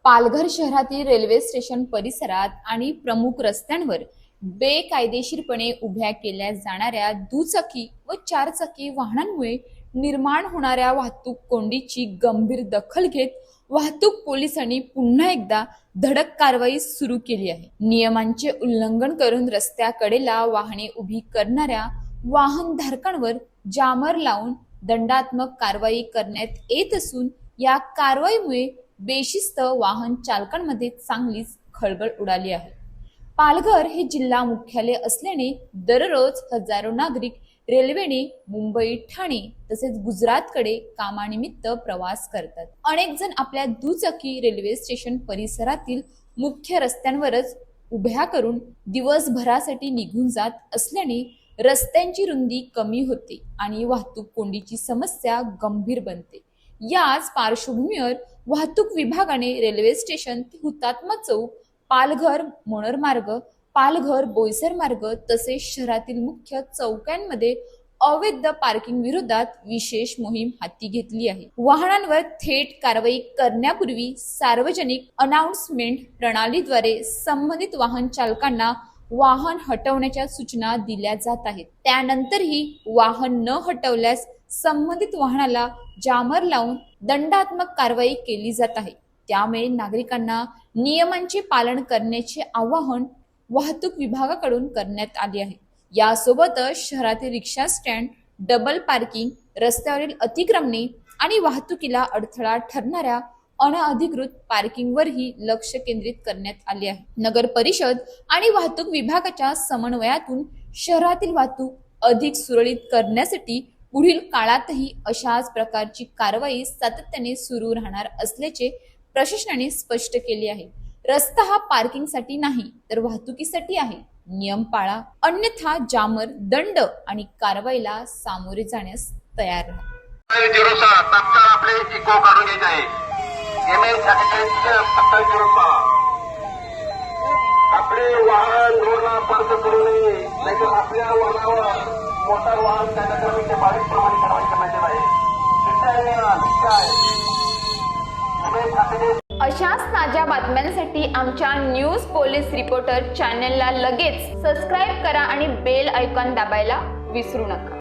पालघर शहरातील railway station परिसरात आणि प्रमुख रस्त्यांवर बेकायदेशीरपणे उभ्या केल्या जाणाऱ्या दुचाकी व चारचाकी वाहनांमुळे निर्माण होणाऱ्या वाहतूक कोंडीची गंभीर दखल घेत वाहतूक पोलिसांनी पुन्हा एकदा धडक कारवाई सुरू केली आहे। नियमांचे उल्लंघन करून रस्त्याकडेला वाहने उभी करणाऱ्या वाहनधारकांवर जामर लावून दंडात्मक कारवाई करण्यात येत असून या कारवाईमुळे बेशिस्त वाहन चालकांमध्ये चांगलीच खळबळ उडाली आहे। पालघर हे जिल्हा मुख्यालय असल्याने दररोज हजारो नागरिक रेल्वेने मुंबई, ठाणे तसेच गुजरातकडे कामानिमित्त प्रवास करतात। अनेक जण आपल्या दुचाकी रेल्वे स्टेशन परिसरातील मुख्य रस्त्यांवरच उभ्या करून दिवसभरासाठी निघून जात असल्याने रस्त्यांची रुंदी कमी होते आणि वाहतूक कोंडीची समस्या गंभीर बनते। याच पार्श्वभूमीवर वाहतूक विभागाने रेल्वे स्टेशन ते हुतात्मा चौक, पालघर मोनर मार्ग, पालघर बोईसर मार्ग तसेच शहरातील मुख्य चौक्यांमध्ये अवैध पार्किंग विरोधात विशेष मोहीम हाती घेतली आहे। वाहनांवर थेट कारवाई करण्यापूर्वी सार्वजनिक अनाउन्समेंट प्रणालीद्वारे संबंधित वाहन चालकांना वाहन हटवण्याच्या सूचना दिल्या जात आहेत। त्यानंतरही वाहन न हटवल्यास संबंधित वाहनाला जामर लावून दंडात्मक कारवाई केली जात आहे। त्यामुळे नागरिकांना नियमांचे पालन करण्याचे आवाहन वाहतूक विभागाकडून करण्यात आले आहे। यासोबतच शहरातील रिक्षा स्टँड, डबल पार्किंग, रस्त्यावरील अतिक्रमणे आणि वाहतुकीला अडथळा ठरणाऱ्या अनधिकृत पार्किंगवरही लक्ष केंद्रित करण्यात आले आहे। नगर परिषद आणि वाहतूक विभागाच्या समन्वयातून शहरातील वाहतूक अधिक सुरळीत करण्यासाठी पुढील काळातही अशाच प्रकारची कारवाई सातत्याने सुरू राहणार असल्याचे प्रशासनाने स्पष्ट केले आहे। रस्ता हा पार्किंगसाठी नाही तर वाहतुकीसाठी आहे। नियम पाळा, अन्यथा जामर, दंड आणि कारवाईला सामोरे जाण्यास तयार राहा। तात्काळ आपले इको काढून घ्यायचे आहे। आपले वाहन रोडला पार्क करू नये, नाहीतर आपल्या वाहनावर मोटार वाहन कायद्याच्या 22 प्रमाणे कारवाई करण्यात आहे। अशाच ताज्या बातम्यांसाठी आमच्या न्यूज पोलीस रिपोर्टर चॅनलला लगेच सबस्क्राईब करा आणि बेल आयकॉन दाबायला विसरू नका।